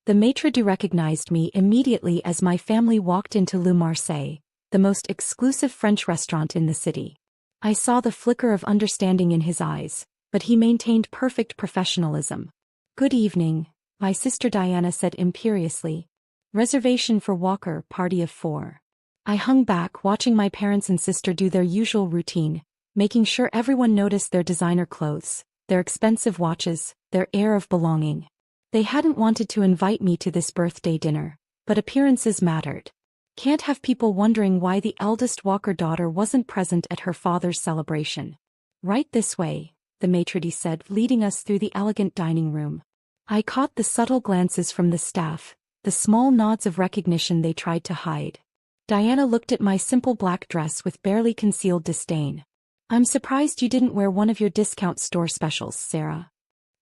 The maitre d' recognized me immediately as my family walked into Le Marseille, the most exclusive French restaurant in the city. I saw the flicker of understanding in his eyes, but he maintained perfect professionalism. "Good evening," my sister Diana said imperiously. "Reservation for Walker, party of 4. I hung back, watching my parents and sister do their usual routine, making sure everyone noticed their designer clothes, their expensive watches, their air of belonging. They hadn't wanted to invite me to this birthday dinner, but appearances mattered. Can't have people wondering why the eldest Walker daughter wasn't present at her father's celebration. "Right this way," the maitre d' said, leading us through the elegant dining room. I caught the subtle glances from the staff, the small nods of recognition they tried to hide. Diana looked at my simple black dress with barely concealed disdain. "I'm surprised you didn't wear one of your discount store specials, Sarah."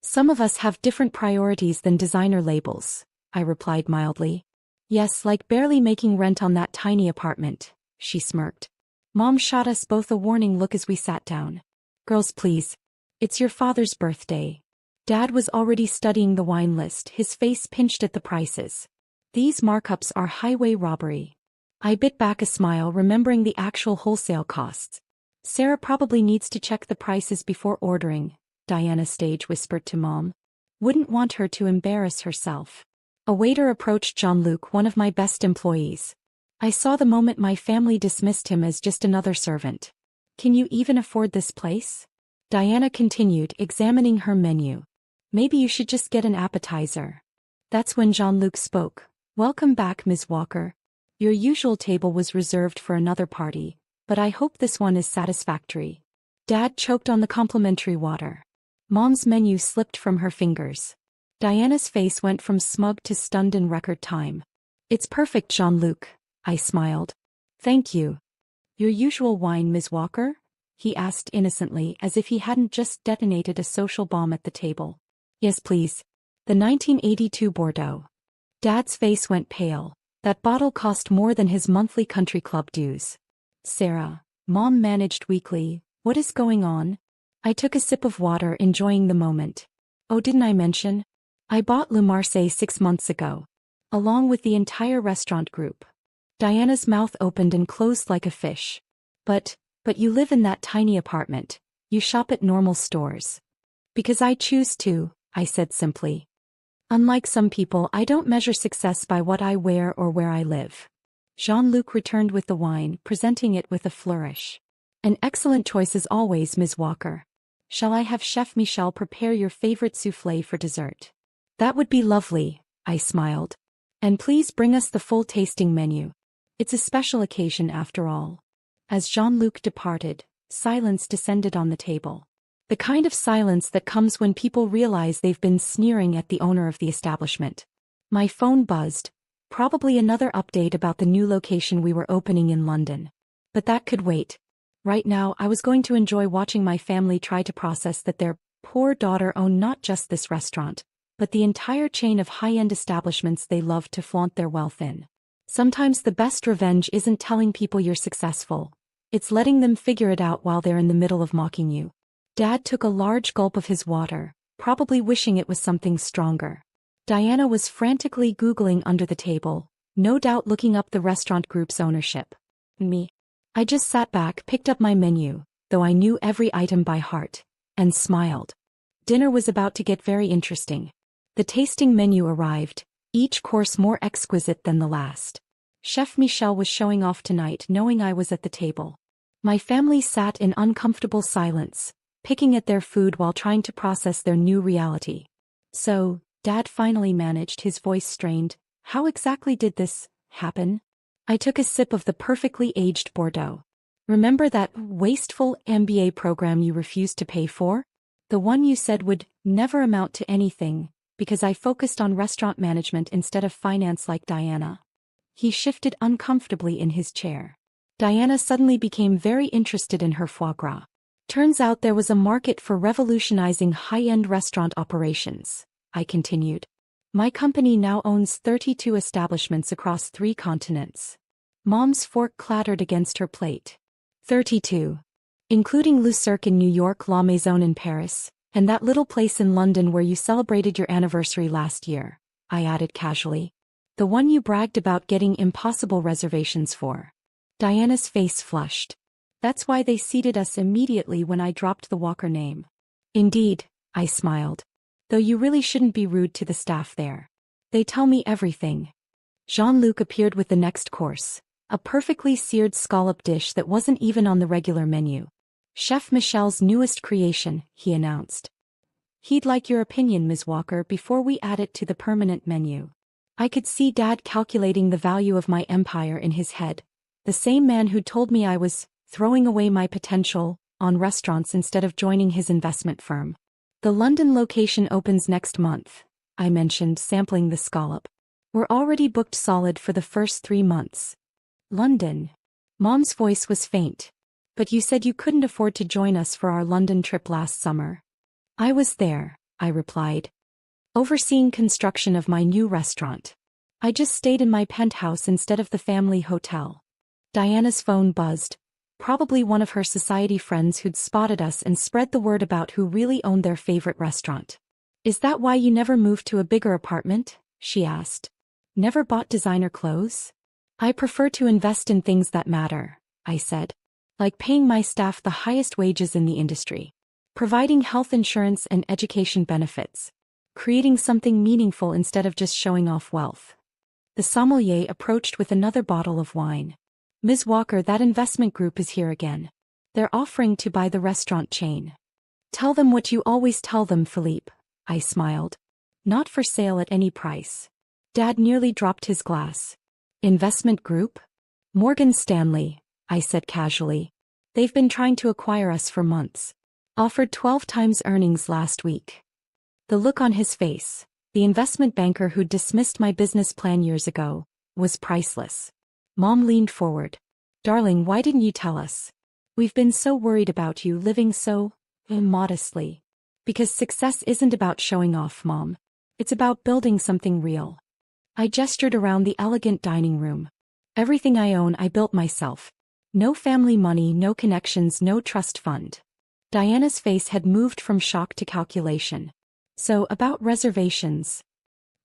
"Some of us have different priorities than designer labels," I replied mildly. "Yes, like barely making rent on that tiny apartment," she smirked. Mom shot us both a warning look as we sat down. "Girls, please. It's your father's birthday." Dad was already studying the wine list, his face pinched at the prices. "These markups are highway robbery." I bit back a smile, remembering the actual wholesale costs. "Sarah probably needs to check the prices before ordering," Diana stage whispered to Mom. "Wouldn't want her to embarrass herself." A waiter approached Jean-Luc, one of my best employees. I saw the moment my family dismissed him as just another servant. "Can you even afford this place?" Diana continued, examining her menu. "Maybe you should just get an appetizer." That's when Jean-Luc spoke. "Welcome back, Ms. Walker. Your usual table was reserved for another party, but I hope this one is satisfactory." Dad choked on the complimentary water. Mom's menu slipped from her fingers. Diana's face went from smug to stunned in record time. "It's perfect, Jean-Luc," I smiled. "Thank you." "Your usual wine, Ms. Walker?" he asked innocently, as if he hadn't just detonated a social bomb at the table. "Yes, please. The 1982 Bordeaux." Dad's face went pale. That bottle cost more than his monthly country club dues. "Sarah," Mom managed weakly, "what is going on?" I took a sip of water, enjoying the moment. "Oh, didn't I mention? I bought Le Marseille 6 months ago. Along with the entire restaurant group." Diana's mouth opened and closed like a fish. But you live in that tiny apartment. You shop at normal stores." "Because I choose to," I said simply. "Unlike some people, I don't measure success by what I wear or where I live." Jean-Luc returned with the wine, presenting it with a flourish. "An excellent choice as always, Ms. Walker. Shall I have Chef Michel prepare your favorite soufflé for dessert?" "That would be lovely," I smiled. "And please bring us the full tasting menu. It's a special occasion after all." As Jean-Luc departed, silence descended on the table. The kind of silence that comes when people realize they've been sneering at the owner of the establishment. My phone buzzed. Probably another update about the new location we were opening in London. But that could wait. Right now, I was going to enjoy watching my family try to process that their poor daughter owned not just this restaurant, but the entire chain of high-end establishments they love to flaunt their wealth in. Sometimes the best revenge isn't telling people you're successful. It's letting them figure it out while they're in the middle of mocking you. Dad took a large gulp of his water, probably wishing it was something stronger. Diana was frantically Googling under the table, no doubt looking up the restaurant group's ownership. Me. I just sat back, picked up my menu, though I knew every item by heart, and smiled. Dinner was about to get very interesting. The tasting menu arrived, each course more exquisite than the last. Chef Michel was showing off tonight, knowing I was at the table. My family sat in uncomfortable silence, picking at their food while trying to process their new reality. "So," Dad finally managed, his voice strained, "how exactly did this happen?" I took a sip of the perfectly aged Bordeaux. "Remember that wasteful MBA program you refused to pay for? The one you said would never amount to anything, because I focused on restaurant management instead of finance like Diana." He shifted uncomfortably in his chair. Diana suddenly became very interested in her foie gras. "Turns out there was a market for revolutionizing high-end restaurant operations," I continued. "My company now owns 32 establishments across 3 continents." Mom's fork clattered against her plate. 32. Including Le Cirque in New York, La Maison in Paris, and that little place in London where you celebrated your anniversary last year, I added casually. The one you bragged about getting impossible reservations for. Diana's face flushed. That's why they seated us immediately when I dropped the Walker name. Indeed, I smiled. Though you really shouldn't be rude to the staff there. They tell me everything. Jean-Luc appeared with the next course, a perfectly seared scallop dish that wasn't even on the regular menu. Chef Michel's newest creation, he announced. He'd like your opinion, Ms. Walker, before we add it to the permanent menu. I could see Dad calculating the value of my empire in his head, the same man who told me I was throwing away my potential on restaurants instead of joining his investment firm. The London location opens next month, I mentioned, sampling the scallop. We're already booked solid for the first 3 months. London. Mom's voice was faint. But you said you couldn't afford to join us for our London trip last summer. I was there, I replied. Overseeing construction of my new restaurant. I just stayed in my penthouse instead of the family hotel. Diana's phone buzzed. Probably one of her society friends who'd spotted us and spread the word about who really owned their favorite restaurant. Is that why you never moved to a bigger apartment? She asked. Never bought designer clothes? I prefer to invest in things that matter, I said. Like paying my staff the highest wages in the industry. Providing health insurance and education benefits. Creating something meaningful instead of just showing off wealth. The sommelier approached with another bottle of wine. Ms. Walker, that investment group is here again. They're offering to buy the restaurant chain. Tell them what you always tell them, Philippe, I smiled. Not for sale at any price. Dad nearly dropped his glass. Investment group? Morgan Stanley, I said casually. They've been trying to acquire us for months. Offered 12 times earnings last week. The look on his face, the investment banker who dismissed my business plan years ago, was priceless. Mom leaned forward. Darling, why didn't you tell us? We've been so worried about you living so modestly. Because success isn't about showing off, Mom. It's about building something real. I gestured around the elegant dining room. Everything I own I built myself. No family money, no connections, no trust fund. Diana's face had moved from shock to calculation. So, about reservations.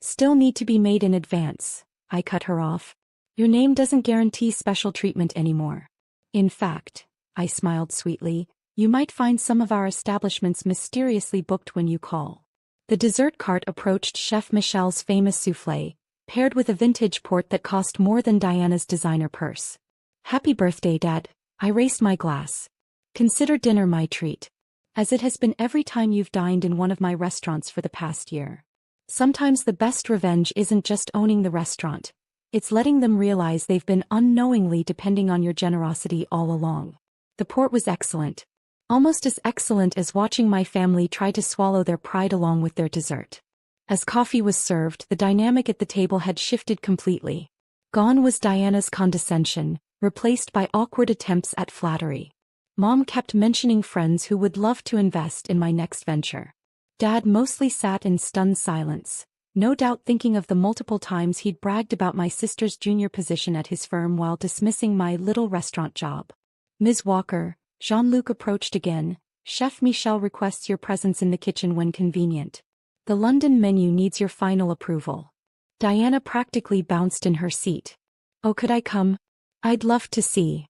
Still need to be made in advance, I cut her off. Your name doesn't guarantee special treatment anymore. In fact, I smiled sweetly, you might find some of our establishments mysteriously booked when you call. The dessert cart approached Chef Michel's famous soufflé, paired with a vintage port that cost more than Diana's designer purse. Happy birthday, Dad, I raised my glass. Consider dinner my treat. As it has been every time you've dined in one of my restaurants for the past year. Sometimes the best revenge isn't just owning the restaurant. It's letting them realize they've been unknowingly depending on your generosity all along. The port was excellent. Almost as excellent as watching my family try to swallow their pride along with their dessert. As coffee was served, the dynamic at the table had shifted completely. Gone was Diana's condescension, replaced by awkward attempts at flattery. Mom kept mentioning friends who would love to invest in my next venture. Dad mostly sat in stunned silence, no doubt thinking of the multiple times he'd bragged about my sister's junior position at his firm while dismissing my little restaurant job. Ms. Walker, Jean-Luc approached again. Chef Michel requests your presence in the kitchen when convenient. The London menu needs your final approval. Diana practically bounced in her seat. Oh, could I come? I'd love to see.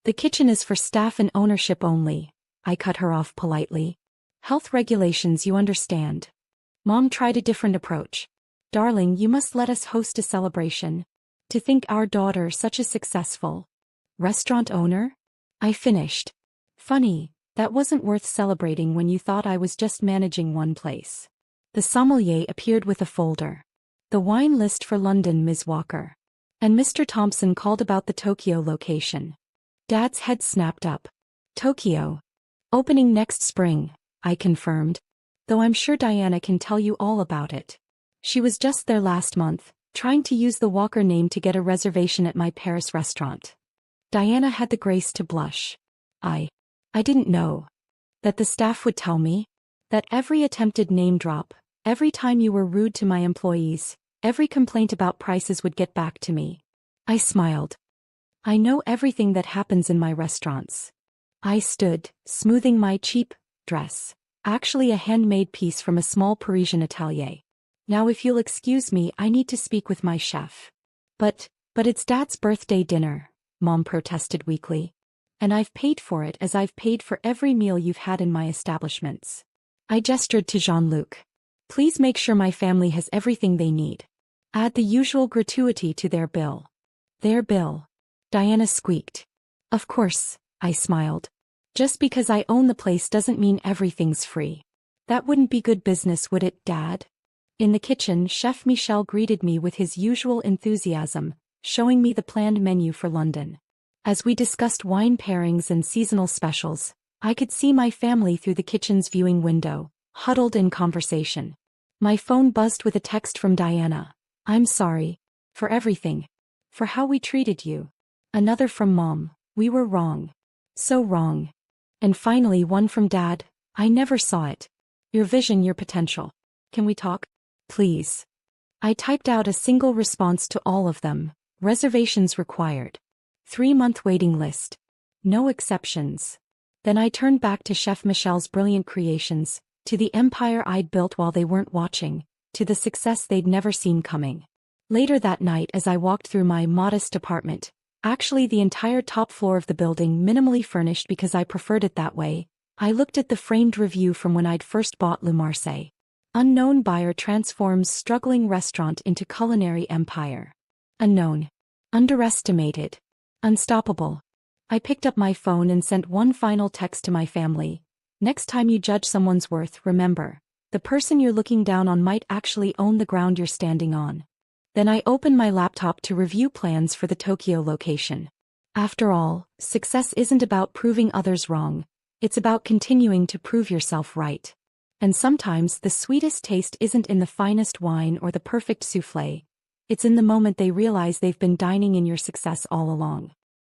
The kitchen is for staff and ownership only, I cut her off politely. Health regulations, you understand. Mom tried a different approach. Darling, you must let us host a celebration. To think our daughter such a successful restaurant owner? I finished. Funny, that wasn't worth celebrating when you thought I was just managing one place. The sommelier appeared with a folder. The wine list for London, Ms. Walker. And Mr. Thompson called about the Tokyo location. Dad's head snapped up. Tokyo. Opening next spring, I confirmed. Though I'm sure Diana can tell you all about it. She was just there last month, trying to use the Walker name to get a reservation at my Paris restaurant. Diana had the grace to blush. I didn't know. That the staff would tell me? That every attempted name drop, every time you were rude to my employees, every complaint about prices would get back to me. I smiled. I know everything that happens in my restaurants. I stood, smoothing my cheap dress, actually a handmade piece from a small Parisian atelier. Now if you'll excuse me, I need to speak with my chef. But it's Dad's birthday dinner, Mom protested weakly. And I've paid for it as I've paid for every meal you've had in my establishments. I gestured to Jean-Luc. Please make sure my family has everything they need. Add the usual gratuity to their bill. Their bill. Diana squeaked. Of course, I smiled. Just because I own the place doesn't mean everything's free. That wouldn't be good business, would it, Dad? In the kitchen, Chef Michel greeted me with his usual enthusiasm, showing me the planned menu for London. As we discussed wine pairings and seasonal specials, I could see my family through the kitchen's viewing window, huddled in conversation. My phone buzzed with a text from Diana. I'm sorry. For everything. For how we treated you. Another from Mom. We were wrong. So wrong. And finally one from Dad. I never saw it. Your vision, your potential. Can we talk? Please. I typed out a single response to all of them. Reservations required. 3-month waiting list. No exceptions. Then I turned back to Chef Michel's brilliant creations, to the empire I'd built while they weren't watching, to the success they'd never seen coming. Later that night, as I walked through my modest apartment, actually the entire top floor of the building minimally furnished because I preferred it that way, I looked at the framed review from when I'd first bought Le Marseille. Unknown buyer transforms struggling restaurant into culinary empire. Unknown. Underestimated. Unstoppable. I picked up my phone and sent one final text to my family. Next time you judge someone's worth, remember, the person you're looking down on might actually own the ground you're standing on. Then I opened my laptop to review plans for the Tokyo location. After all, success isn't about proving others wrong, it's about continuing to prove yourself right. And sometimes the sweetest taste isn't in the finest wine or the perfect soufflé. It's in the moment they realize they've been dining in your success all along.